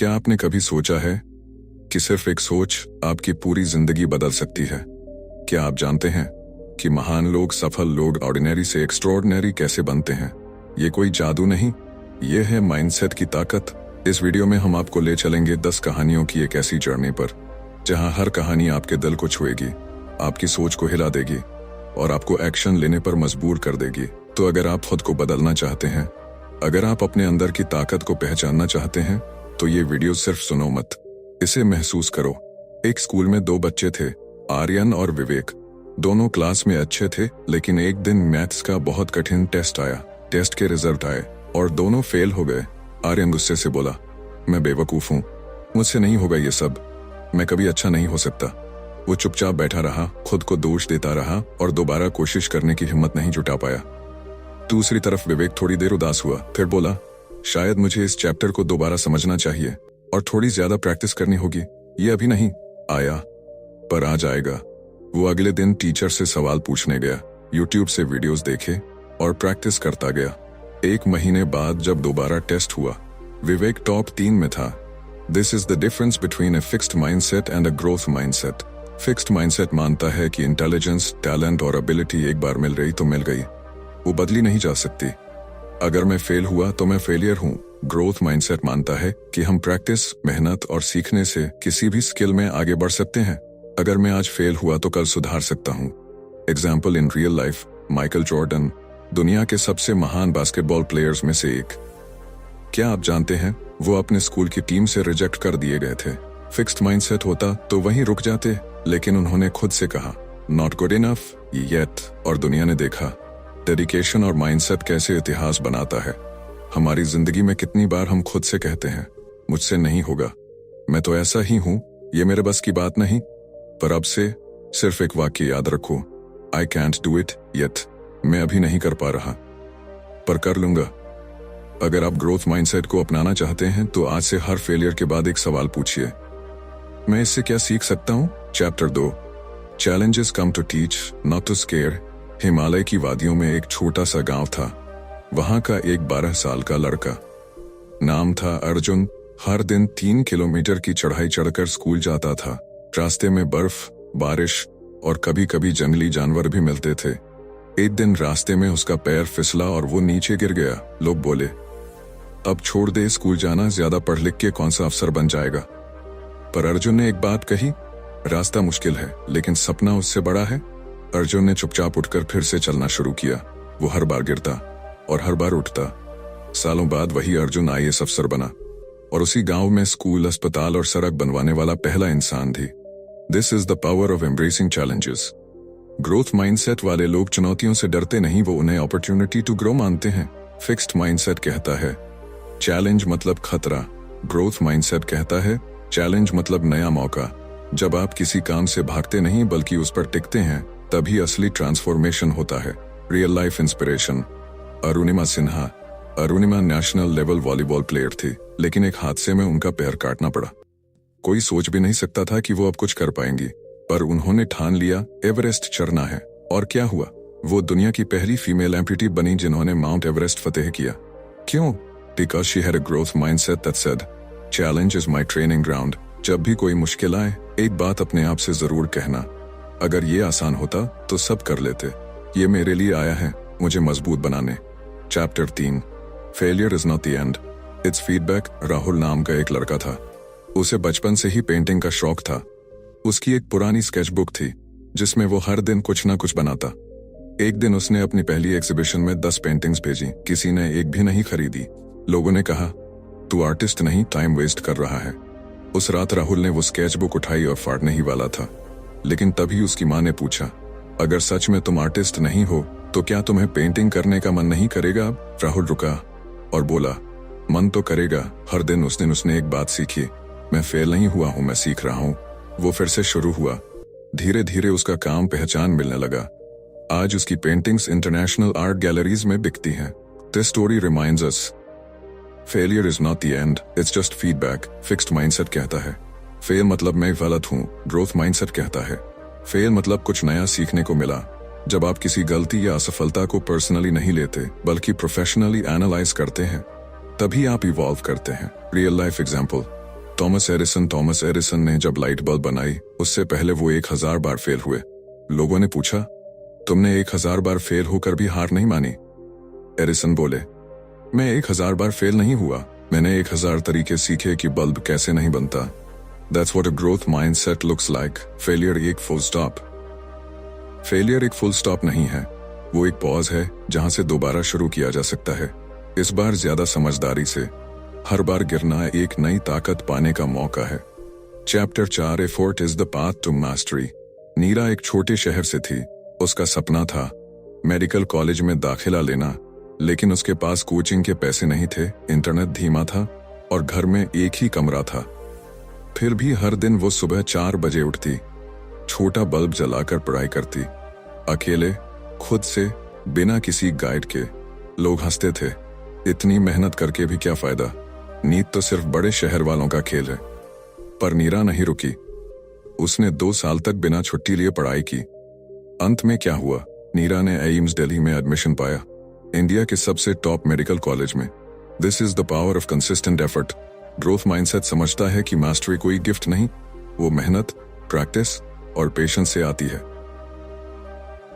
क्या आपने कभी सोचा है कि सिर्फ एक सोच आपकी पूरी जिंदगी बदल सकती है? क्या आप जानते हैं कि महान लोग, सफल लोग ऑर्डिनरी से एक्स्ट्राऑर्डिनरी कैसे बनते हैं? ये कोई जादू नहीं, ये है माइंडसेट की ताकत। इस वीडियो में हम आपको ले चलेंगे 10 कहानियों की एक ऐसी जर्नी पर जहां हर कहानी आपके दिल को छुएगी, आपकी सोच को हिला देगी और आपको एक्शन लेने पर मजबूर कर देगी। तो अगर आप खुद को बदलना चाहते हैं, अगर आप अपने अंदर की ताकत को पहचानना चाहते हैं, तो ये वीडियो सिर्फ सुनो मत, इसे महसूस करो। एक स्कूल में 2 बच्चे थे, आर्यन और विवेक। दोनों क्लास में अच्छे थे, लेकिन एक दिन मैथ्स का बहुत कठिन टेस्ट आया। टेस्ट के रिजल्ट आए और दोनों फेल हो गए। आर्यन गुस्से से बोला, मैं बेवकूफ हूँ, मुझसे नहीं होगा ये सब, मैं कभी अच्छा नहीं हो सकता। वो चुपचाप बैठा रहा, खुद को दोष देता रहा और दोबारा कोशिश करने की हिम्मत नहीं जुटा पाया। दूसरी तरफ विवेक थोड़ी देर उदास हुआ, फिर बोला, शायद मुझे इस चैप्टर को दोबारा समझना चाहिए और थोड़ी ज्यादा प्रैक्टिस करनी होगी। ये अभी नहीं आया, पर आ जाएगा। वो अगले दिन टीचर से सवाल पूछने गया, यूट्यूब से वीडियोस देखे और प्रैक्टिस करता गया। 1 महीने बाद जब दोबारा टेस्ट हुआ, विवेक टॉप 3 में था। This is the difference between a fixed mindset and a growth mindset. Fixed mindset मानता है कि इंटेलिजेंस, टैलेंट और एबिलिटी एक बार मिल रही तो मिल गई, वो बदली नहीं जा सकती। अगर मैं फेल हुआ तो मैं फेलियर हूँ। ग्रोथ माइंडसेट मानता है कि हम प्रैक्टिस, मेहनत और सीखने से किसी भी स्किल में आगे बढ़ सकते हैं। अगर मैं आज फेल हुआ तो कल सुधार सकता हूँ। Example in real life, Michael Jordan, दुनिया के सबसे महान बास्केटबॉल प्लेयर्स में से एक। क्या आप जानते हैं, वो अपने स्कूल की टीम से रिजेक्ट कर दिए गए थे। फिक्स्ड माइंडसेट होता तो वहीं रुक जाते, लेकिन उन्होंने खुद से कहा, नॉट गुड इनफ येट, और दुनिया ने देखा डेडिकेशन और माइंडसेट कैसे इतिहास बनाता है। हमारी जिंदगी में कितनी बार हम खुद से कहते हैं, मुझसे नहीं होगा, मैं तो ऐसा ही हूं, ये मेरे बस की बात नहीं। पर अब से सिर्फ एक वाक्य याद रखो, I can't do it yet. मैं अभी नहीं कर पा रहा, पर कर लूंगा। अगर आप ग्रोथ माइंडसेट को अपनाना चाहते हैं तो आज से हर फेलियर के बाद एक सवाल पूछिए, मैं इससे क्या सीख सकता हूं? Chapter 2, challenges come to teach not to scare. Himalaya की वादियों में एक छोटा सा गांव था। वहां का एक 12 साल का लड़का, नाम था अर्जुन, हर दिन 3 किलोमीटर की चढ़ाई चढ़कर स्कूल जाता था। रास्ते में बर्फ, बारिश और कभी कभी जंगली जानवर भी मिलते थे। एक दिन रास्ते में उसका पैर फिसला और वो नीचे गिर गया। लोग बोले, अब छोड़ दे स्कूल जाना, ज्यादा पढ़ लिख के कौन सा अफसर बन जाएगा। पर अर्जुन ने एक बात कही, रास्ता मुश्किल है लेकिन सपना उससे बड़ा है। अर्जुन ने चुपचाप उठकर फिर से चलना शुरू किया। वो हर बार गिरता और हर बार उठता। सालों बाद वही अर्जुन IAS अफसर बना और उसी गांव में स्कूल, अस्पताल और सड़क बनवाने वाला पहला इंसान थी। This is the power of embracing challenges. Growth mindset वाले लोग चुनौतियों से डरते नहीं, वो उन्हें अपॉर्चुनिटी टू ग्रो मानते हैं। फिक्स्ड माइंडसेट कहता है चैलेंज मतलब खतरा, ग्रोथ माइंडसेट कहता है चैलेंज मतलब नया मौका। जब आप किसी काम से भागते नहीं बल्कि उस पर टिकते हैं, तभी असली ट्रांसफॉर्मेशन होता है। Real life inspiration, Arunima Sinha. Arunima national level volleyball player थी, लेकिन एक हादसे में उनका पैर काटना पड़ा। कोई सोच भी नहीं सकता था कि वो अब कुछ कर पाएंगी, पर उन्होंने ठान लिया एवरेस्ट चढ़ना है। और क्या हुआ, वो दुनिया की पहली फीमेल एम्पुटी बनी जिन्होंने माउंट एवरेस्ट फतेह किया। क्यों? Because she had a growth mindset that said, challenge is my training ground. जब भी कोई मुश्किल आए, एक बात अपने आप से जरूर कहना, अगर ये आसान होता तो सब कर लेते, ये मेरे लिए आया है मुझे मजबूत बनाने। Chapter 3, failure is not the end, it's feedback. Rahul नाम का एक लड़का था। उसे बचपन से ही पेंटिंग का शौक था। उसकी एक पुरानी स्केचबुक थी जिसमें वो हर दिन कुछ ना कुछ बनाता। एक दिन उसने अपनी पहली एग्जीबिशन में 10 पेंटिंग्स भेजी, किसी ने एक भी नहीं खरीदी। लोगों ने कहा, तू आर्टिस्ट नहीं, टाइम वेस्ट कर रहा है। उस रात राहुल ने वो स्केचबुक उठाई और फाड़ने ही वाला था, लेकिन तभी उसकी माँ ने पूछा, अगर सच में तुम आर्टिस्ट नहीं हो तो क्या तुम्हें पेंटिंग करने का मन नहीं करेगा अब? राहुल रुका और बोला, मन तो करेगा। हर दिन उसने एक बात सीखी, मैं फेल नहीं हुआ हूं, मैं सीख रहा हूं। वो फिर से शुरू हुआ। धीरे धीरे उसका काम पहचान मिलने लगा। आज उसकी पेंटिंग्स इंटरनेशनल आर्ट गैलरीज में बिकती हैं। This story reminds us, failure is not the end, it's just feedback. Fixed mindset कहता है फेल मतलब मैं गलत हूँ। ग्रोथ माइंडसेट कहता है फेल मतलब कुछ नया सीखने को मिला। जब आप किसी गलती या असफलता को पर्सनली नहीं लेते बल्कि प्रोफेशनली एनालाइज करते हैं, तभी आप इवॉल्व करते हैं। Real life example, Thomas Edison ने जब लाइट बल्ब बनाई, उससे पहले वो 1000 बार फेल हुए। लोगों ने पूछा, तुमने 1000 बार फेल होकर भी हार नहीं मानी? एडिसन बोले, मैं 1000 बार फेल नहीं हुआ, मैंने 1000 तरीके सीखे कि बल्ब कैसे नहीं बनता। That's what a growth mindset looks like. Failure एक फुल स्टॉप। फेलियर एक फुल स्टॉप नहीं है, वो एक पॉज है जहां से दोबारा शुरू किया जा सकता है, इस बार ज्यादा समझदारी से। हर बार गिरना एक नई ताकत पाने का मौका है। Chapter 4 effort is the path to mastery. Neera एक छोटे शहर से थी। उसका सपना था मेडिकल कॉलेज में दाखिला लेना, लेकिन उसके पास कोचिंग के पैसे नहीं थे, इंटरनेट धीमा था और घर में एक ही कमरा था। फिर भी हर दिन वो सुबह 4 बजे उठती, छोटा बल्ब जलाकर पढ़ाई करती, अकेले, खुद से, बिना किसी गाइड के। लोग हंसते थे, इतनी मेहनत करके भी क्या फायदा, नींद तो सिर्फ बड़े शहर वालों का खेल है। पर नीरा नहीं रुकी। उसने 2 साल तक बिना छुट्टी लिए पढ़ाई की। अंत में क्या हुआ, नीरा ने एम्स दिल्ली में एडमिशन पाया, इंडिया के सबसे टॉप मेडिकल कॉलेज में। This is the power of consistent effort. Growth mindset समझता है कि मास्टरी कोई गिफ्ट नहीं, वो मेहनत, प्रैक्टिस और पेशेंस से आती है।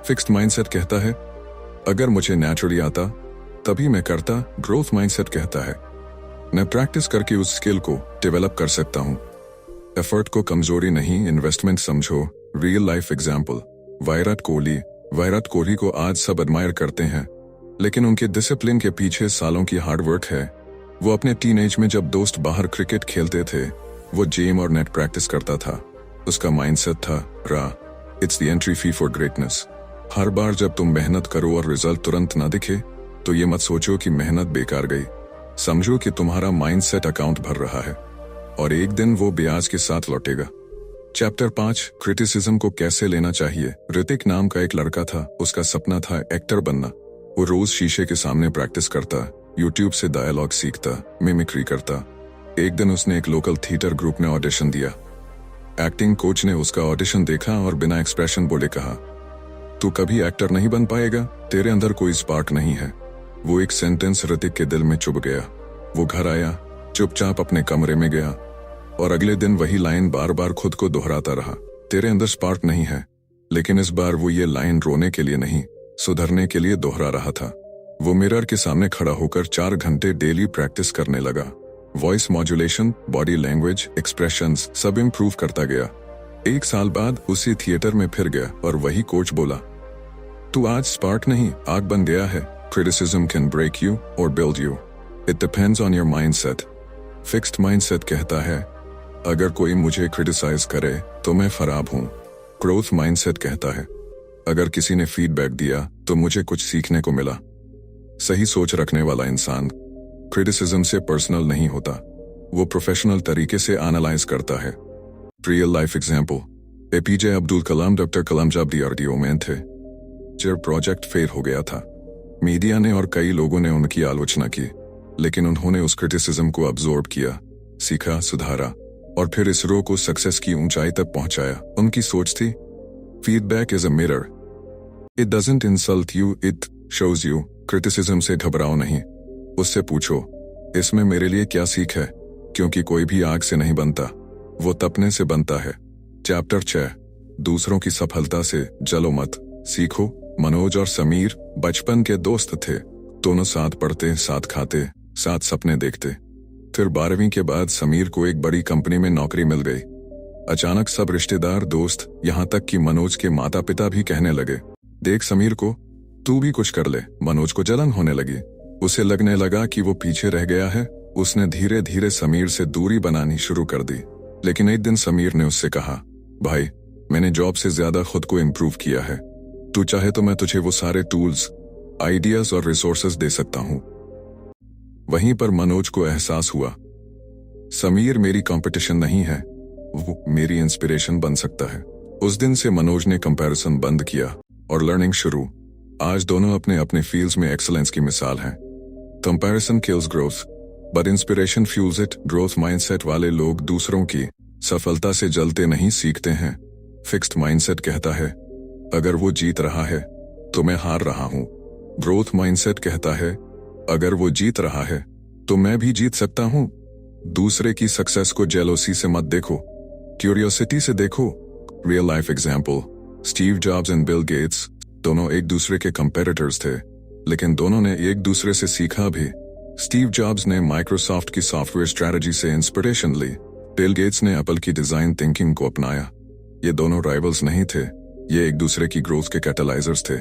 फिक्स्ड माइंडसेट कहता है, अगर मुझे नेचुरली आता तभी मैं करता। ग्रोथ माइंडसेट कहता है, मैं प्रैक्टिस करके उस स्किल को डेवलप कर सकता हूं। एफर्ट को कमजोरी नहीं, इन्वेस्टमेंट समझो। Real life example, Virat Kohli को आज सब एडमायर करते हैं, लेकिन उनके डिसिप्लिन के पीछे सालों की हार्डवर्क है। वो अपने टीनेज में जब दोस्त बाहर क्रिकेट खेलते थे, वो जिम और नेट प्रैक्टिस करता था। उसका माइंडसेट था, it's the entry fee for greatness. हर बार जब तुम मेहनत करो और रिजल्ट तुरंत ना दिखे, तो ये मत सोचो कि मेहनत बेकार गई। समझो कि तुम्हारा माइंडसेट अकाउंट भर रहा है और एक दिन वो ब्याज के साथ लौटेगा। चैप्टर 5 क्रिटिसिज्म को कैसे लेना चाहिए। ऋतिक नाम का एक लड़का था, उसका सपना था एक्टर बनना। वो रोज शीशे के सामने प्रैक्टिस करता, यूट्यूब से डायलॉग सीखता, मिमिक्री करता। एक दिन उसने एक लोकल थिएटर ग्रुप में ऑडिशन दिया। एक्टिंग कोच ने उसका ऑडिशन देखा और बिना एक्सप्रेशन बोले कहा, तू कभी एक्टर नहीं बन पाएगा, तेरे अंदर कोई स्पार्क नहीं है। वो एक सेंटेंस ऋतिक के दिल में चुभ गया। वो घर आया, चुपचाप अपने कमरे में गया और अगले दिन वही लाइन बार बार खुद को दोहराता रहा, तेरे अंदर स्पार्क नहीं है। लेकिन इस बार वो ये लाइन रोने के लिए नहीं, सुधरने के लिए दोहरा रहा था। वो मिरर के सामने खड़ा होकर 4 घंटे डेली प्रैक्टिस करने लगा। Voice modulation, body language, expressions सब इम्प्रूव करता गया। 1 साल बाद उसी थिएटर में फिर गया और वही कोच बोला, तू आज स्पार्क नहीं, आग बन गया है। क्रिटिसिज्म कैन ब्रेक यू और build you, it depends on your mindset. Fixed mindset कहता है, अगर कोई मुझे क्रिटिसाइज करे तो मैं खराब हूं। ग्रोथ माइंडसेट कहता है, अगर किसी ने फीडबैक दिया तो मुझे कुछ सीखने को मिला। सही सोच रखने वाला इंसान क्रिटिसिज्म से पर्सनल नहीं होता, वो प्रोफेशनल तरीके से एनालाइज करता है। Real life example, APJ Abdul Kalam doctor Kalam जब डीआरडीओ में थे, जब प्रोजेक्ट फेल हो गया था, मीडिया ने और कई लोगों ने उनकी आलोचना की, लेकिन उन्होंने उस क्रिटिसिज्म को अब्सॉर्ब किया, सीखा, सुधारा और फिर इसरो को सक्सेस की ऊंचाई तक पहुंचाया। उनकी सोच थी, feedback is a mirror, it doesn't insult you, it shows you. Criticism से घबराओ नहीं, उससे पूछो, इसमें मेरे लिए क्या सीख है, क्योंकि कोई भी आग से नहीं बनता, वो तपने से बनता है। चैप्टर 6 दूसरों की सफलता से जलो मत, सीखो। मनोज और समीर बचपन के दोस्त थे, दोनों साथ पढ़ते, साथ खाते, साथ सपने देखते। फिर 12वीं के बाद समीर को एक बड़ी कंपनी में नौकरी मिल गई। अचानक सब रिश्तेदार, दोस्त, यहाँ तक कि मनोज के माता पिता भी कहने लगे, देख समीर को, तू भी कुछ कर ले। मनोज को जलन होने लगी, उसे लगने लगा कि वो पीछे रह गया है। उसने धीरे धीरे समीर से दूरी बनानी शुरू कर दी। लेकिन एक दिन समीर ने उससे कहा, भाई, मैंने जॉब से ज्यादा खुद को इम्प्रूव किया है, तू चाहे तो मैं तुझे वो सारे टूल्स, आइडियाज और रिसोर्सेज दे सकता हूं। वहीं पर मनोज को एहसास हुआ, समीर मेरी कंपटीशन नहीं है, वो मेरी इंस्पिरेशन बन सकता है। उस दिन से मनोज ने कंपैरिजन बंद किया और लर्निंग शुरू। आज दोनों अपने अपने फील्ड्स में एक्सीलेंस की मिसाल हैं। Comparison kills growth, but inspiration fuels it. Growth mindset वाले लोग दूसरों की सफलता से जलते नहीं, सीखते हैं। फिक्स्ड माइंडसेट कहता है, अगर वो जीत रहा है तो मैं हार रहा हूं। ग्रोथ माइंडसेट कहता है, अगर वो जीत रहा है तो मैं भी जीत सकता हूं। दूसरे की सक्सेस को जेलोसी से मत देखो, क्यूरियोसिटी से देखो। Real life example, Steve jobs and Bill Gates दोनों एक दूसरे के कंपेटिटर्स थे, लेकिन दोनों ने एक दूसरे से सीखा भी। स्टीव जॉब्स ने माइक्रोसॉफ्ट की सॉफ्टवेयर स्ट्रेटजी से इंस्पिरेशन ली, बिल गेट्स ने एप्पल की डिजाइन थिंकिंग को अपनाया। ये दोनों राइवल्स नहीं थे, ये एक दूसरे की ग्रोथ के कैटलाइजर्स थे।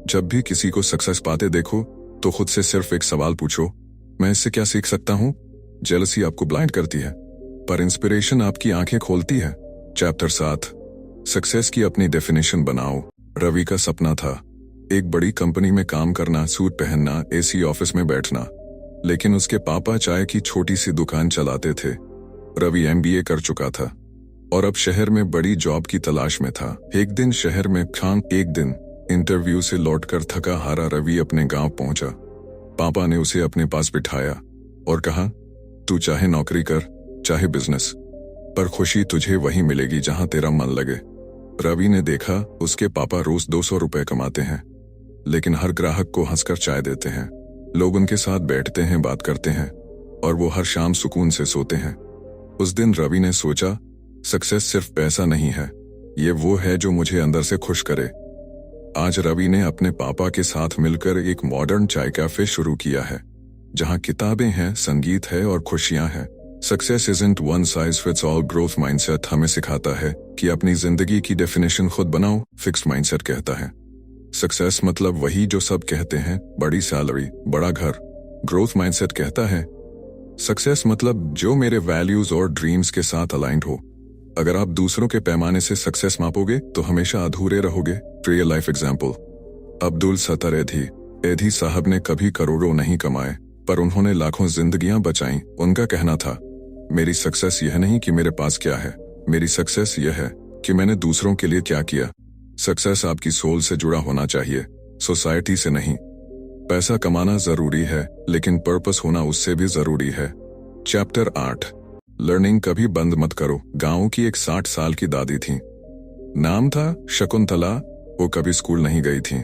जब भी किसी को सक्सेस पाते देखो तो खुद से सिर्फ एक सवाल पूछो, मैं इससे क्या सीख सकता हूँ? जेलसी आपको ब्लाइंड करती है, पर इंस्पिरेशन आपकी आंखें खोलती है। चैप्टर 7, सक्सेस की अपनी डेफिनेशन बनाओ। रवि का सपना था एक बड़ी कंपनी में काम करना, सूट पहनना, एसी ऑफिस में बैठना, लेकिन उसके पापा चाय की छोटी सी दुकान चलाते थे। रवि एमबीए कर चुका था और अब शहर में बड़ी जॉब की तलाश में था। एक दिन इंटरव्यू से लौटकर थका हारा रवि अपने गांव पहुंचा। पापा ने उसे अपने पास बिठाया और कहा, तू चाहे नौकरी कर चाहे बिजनेस, पर खुशी तुझे वही मिलेगी जहां तेरा मन लगे। रवि ने देखा उसके पापा रोज 200 रुपए कमाते हैं, लेकिन हर ग्राहक को हंसकर चाय देते हैं, लोग उनके साथ बैठते हैं, बात करते हैं और वो हर शाम सुकून से सोते हैं। उस दिन रवि ने सोचा, सक्सेस सिर्फ पैसा नहीं है, ये वो है जो मुझे अंदर से खुश करे। आज रवि ने अपने पापा के साथ मिलकर एक मॉडर्न चाय कैफे शुरू किया है, जहां किताबें हैं, संगीत है और खुशियां हैं। Success isn't one size fits all. Growth mindset हमें सिखाता है कि अपनी जिंदगी की डेफिनेशन खुद बनाओ। फिक्स्ड माइंडसेट कहता है सक्सेस मतलब वही जो सब कहते हैं, बड़ी सैलरी, बड़ा घर। ग्रोथ माइंडसेट कहता है सक्सेस मतलब जो मेरे वैल्यूज और ड्रीम्स के साथ अलाइंड हो। अगर आप दूसरों के पैमाने से सक्सेस मापोगे तो हमेशा अधूरे रहोगे। रियल लाइफ एग्जाम्पल, अब्दुल सत्तर एधी साहब ने कभी करोड़ों नहीं कमाए, पर उन्होंने लाखों जिंदगियां बचाई। उनका कहना था, मेरी सक्सेस यह नहीं कि मेरे पास क्या है, मेरी सक्सेस यह है कि मैंने दूसरों के लिए क्या किया। सक्सेस आपकी सोल से जुड़ा होना चाहिए, सोसाइटी से नहीं। पैसा कमाना जरूरी है, लेकिन पर्पस होना उससे भी जरूरी है। चैप्टर 8, लर्निंग कभी बंद मत करो। गांव की एक 60 साल की दादी थी, नाम था शकुंतला। वो कभी स्कूल नहीं गई थी।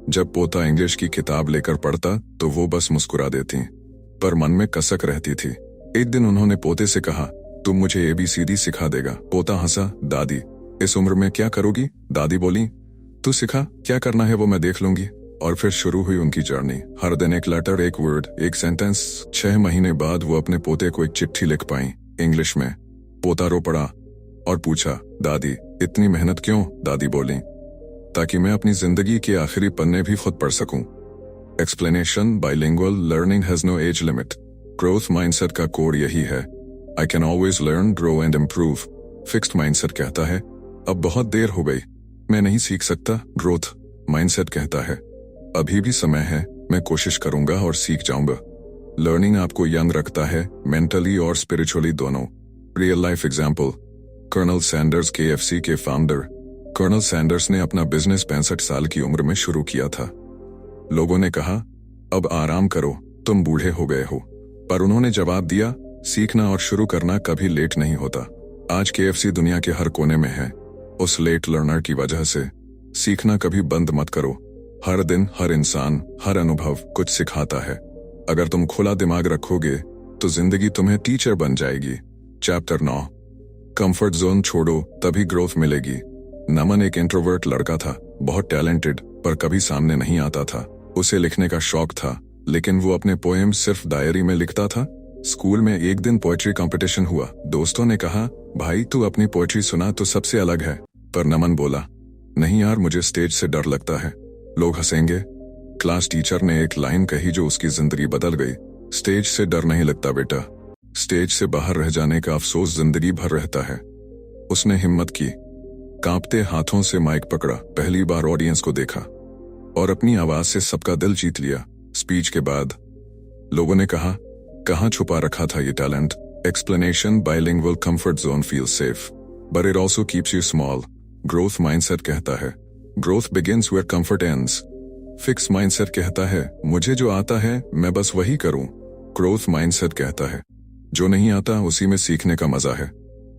जब पोता इंग्लिश की किताब लेकर पढ़ता तो वो बस मुस्कुरा देती, पर मन में कसक रहती थी। एक दिन उन्होंने पोते से कहा, तुम मुझे ABCD सिखा देगा? पोता हंसा, दादी इस उम्र में क्या करोगी? दादी बोली, तू सिखा, क्या करना है वो मैं देख लूंगी। और फिर शुरू हुई उनकी जर्नी। हर दिन एक लेटर, एक वर्ड, एक सेंटेंस। 6 महीने बाद वो अपने पोते को एक चिट्ठी लिख पाई, इंग्लिश में। पोता रो पड़ा और पूछा, दादी इतनी मेहनत क्यों? दादी बोली, ताकि मैं अपनी जिंदगी के आखिरी पन्ने भी खुद पढ़ सकूं। Explanation, bilingual learning has no age limit. Growth mindset का कोड यही है, I can always learn, grow and improve. Fixed mindset कहता है, अब बहुत देर हो गई, मैं नहीं सीख सकता। ग्रोथ माइंडसेट कहता है, अभी भी समय है, मैं कोशिश करूंगा और सीख जाऊंगा। लर्निंग आपको यंग रखता है, मेंटली और स्पिरिचुअली दोनों। Real life example, Colonel Sanders KFC के फाउंडर। कर्नल सैंडर्स ने अपना बिजनेस 65 साल की उम्र में शुरू किया था। लोगों ने कहा, अब आराम करो, तुम बूढ़े हो गए हो। पर उन्होंने जवाब दिया, सीखना और शुरू करना कभी लेट नहीं होता। आज KFC दुनिया के हर कोने में है, उस लेट लर्नर की वजह से। सीखना कभी बंद मत करो। हर दिन, हर इंसान, हर अनुभव कुछ सिखाता है। अगर तुम खुला दिमाग रखोगे तो जिंदगी तुम्हें टीचर बन जाएगी। चैप्टर 9, कंफर्ट जोन छोड़ो तभी ग्रोथ मिलेगी। नमन एक इंट्रोवर्ट लड़का था, बहुत टैलेंटेड, पर कभी सामने नहीं आता था। उसे लिखने का शौक था, लेकिन वो अपने पोएम सिर्फ डायरी में लिखता था। स्कूल में एक दिन पोएट्री कंपटीशन हुआ। दोस्तों ने कहा, भाई तू अपनी पोएट्री सुना तो सबसे अलग है। पर नमन बोला, नहीं यार, मुझे स्टेज से डर लगता है, लोग हंसेंगे। क्लास टीचर ने एक लाइन कही जो उसकी जिंदगी बदल गई, स्टेज से डर नहीं लगता बेटा, स्टेज से बाहर रह जाने का अफसोस जिंदगी भर रहता है। उसने हिम्मत की, कांपते हाथों से माइक पकड़ा, पहली बार ऑडियंस को देखा और अपनी आवाज से सबका दिल जीत लिया। स्पीच के बाद लोगों ने कहा, कहां छुपा रखा था ये talent? Explanation, bilingual comfort zone feels safe but it also keeps you small. Growth mindset कहता है, growth begins where comfort ends. Fix mindset कहता है, मुझे जो आता है मैं बस वही करूं। ग्रोथ माइंडसेट कहता है, जो नहीं आता उसी में सीखने का मजा है।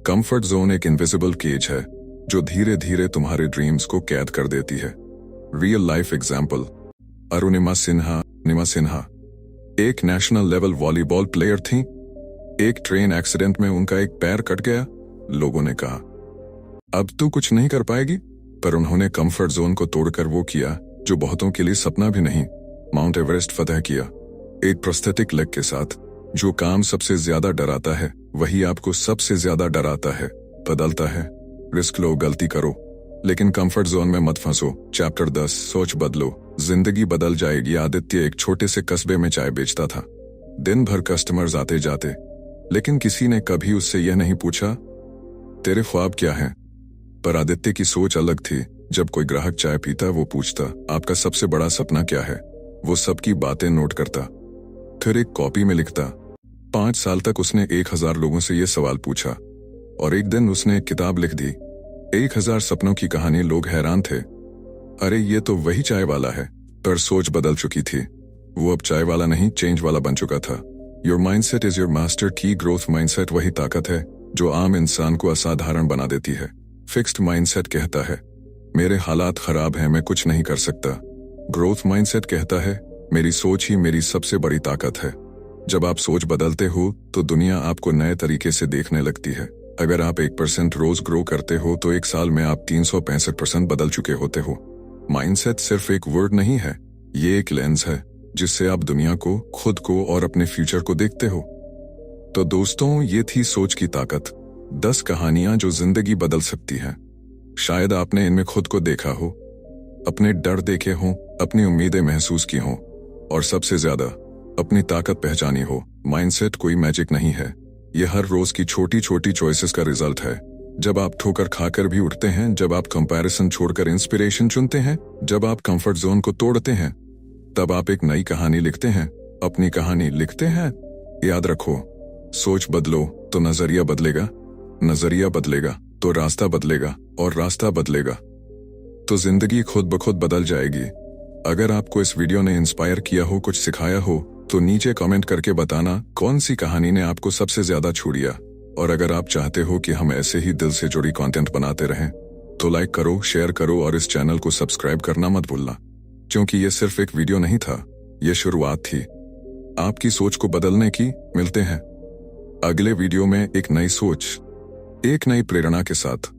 कंफर्ट जोन एक इनविजिबल केज है जो धीरे धीरे तुम्हारे ड्रीम्स को कैद कर देती है। Real life example, Arunima Sinha एक नेशनल लेवल वॉलीबॉल प्लेयर थी। एक ट्रेन एक्सीडेंट में उनका एक पैर कट गया। लोगों ने कहा, अब तू कुछ नहीं कर पाएगी, पर उन्होंने कंफर्ट जोन को तोड़कर वो किया जो बहुतों के लिए सपना भी नहीं, माउंट एवरेस्ट फतह किया। एक प्रोस्थेटिक लेग के साथ। जो काम सबसे ज्यादा डराता है वही आपको सबसे ज्यादा डराता है, बदलता है। रिस्क लो, गलती करो, लेकिन कंफर्ट जोन में मत फंसो। चैप्टर 10, सोच बदलो, जिंदगी बदल जाएगी। आदित्य एक छोटे से कस्बे में चाय बेचता था। दिन भर कस्टमर्स आते जाते, लेकिन किसी ने कभी उससे यह नहीं पूछा, तेरे ख्वाब क्या हैं? पर आदित्य की सोच अलग थी। जब कोई ग्राहक चाय पीता वो पूछता, आपका सबसे बड़ा सपना क्या है? वो सबकी बातें नोट करता, फिर एक कॉपी में लिखता। 5 साल तक उसने 1000 लोगों से ये सवाल पूछा, और एक दिन उसने एक किताब लिख दी, 1000 सपनों की कहानी। लोग हैरान थे, अरे ये तो वही चाय वाला है। पर सोच बदल चुकी थी। वो अब चाय वाला नहीं, चेंज वाला बन चुका था। Your mindset is your master की। ग्रोथ माइंडसेट वही ताकत है जो आम इंसान को असाधारण बना देती है। फिक्स्ड माइंडसेट कहता है, मेरे हालात खराब हैं, मैं कुछ नहीं कर सकता। ग्रोथ माइंडसेट कहता है, मेरी सोच ही मेरी सबसे बड़ी ताकत है। जब आप सोच बदलते हो तो दुनिया आपको नए तरीके से देखने लगती है। अगर आप 1% रोज ग्रो करते हो तो 1 साल में आप 365% बदल चुके होते हो। माइंडसेट सिर्फ एक वर्ड नहीं है, ये एक लेंस है जिससे आप दुनिया को, खुद को और अपने फ्यूचर को देखते हो। तो दोस्तों, ये थी सोच की ताकत। 10 कहानियां जो जिंदगी बदल सकती हैं। शायद आपने इनमें खुद को देखा हो, अपने डर देखे हों, अपनी उम्मीदें महसूस की हों, और सबसे ज्यादा अपनी ताकत पहचानी हो। माइंडसेट कोई मैजिक नहीं है, ये हर रोज की छोटी छोटी चॉइसेस का रिजल्ट है। जब आप ठोकर खाकर भी उठते हैं, जब आप कंपैरिजन छोड़कर इंस्पिरेशन चुनते हैं, जब आप कंफर्ट जोन को तोड़ते हैं, तब आप एक नई कहानी लिखते हैं। अपनी कहानी लिखते हैं। याद रखो, सोच बदलो तो नजरिया बदलेगा, नजरिया बदलेगा तो रास्ता बदलेगा, और रास्ता बदलेगा तो जिंदगी खुद ब खुद बदल जाएगी। अगर आपको इस वीडियो ने इंस्पायर किया हो, कुछ सिखाया हो, तो नीचे कमेंट करके बताना कौन सी कहानी ने आपको सबसे ज्यादा छू लिया। और अगर आप चाहते हो कि हम ऐसे ही दिल से जुड़ी कंटेंट बनाते रहें, तो लाइक करो, शेयर करो और इस चैनल को सब्सक्राइब करना मत भूलना, क्योंकि ये सिर्फ एक वीडियो नहीं था, ये शुरुआत थी आपकी सोच को बदलने की। मिलते हैं अगले वीडियो में एक नई सोच, एक नई प्रेरणा के साथ।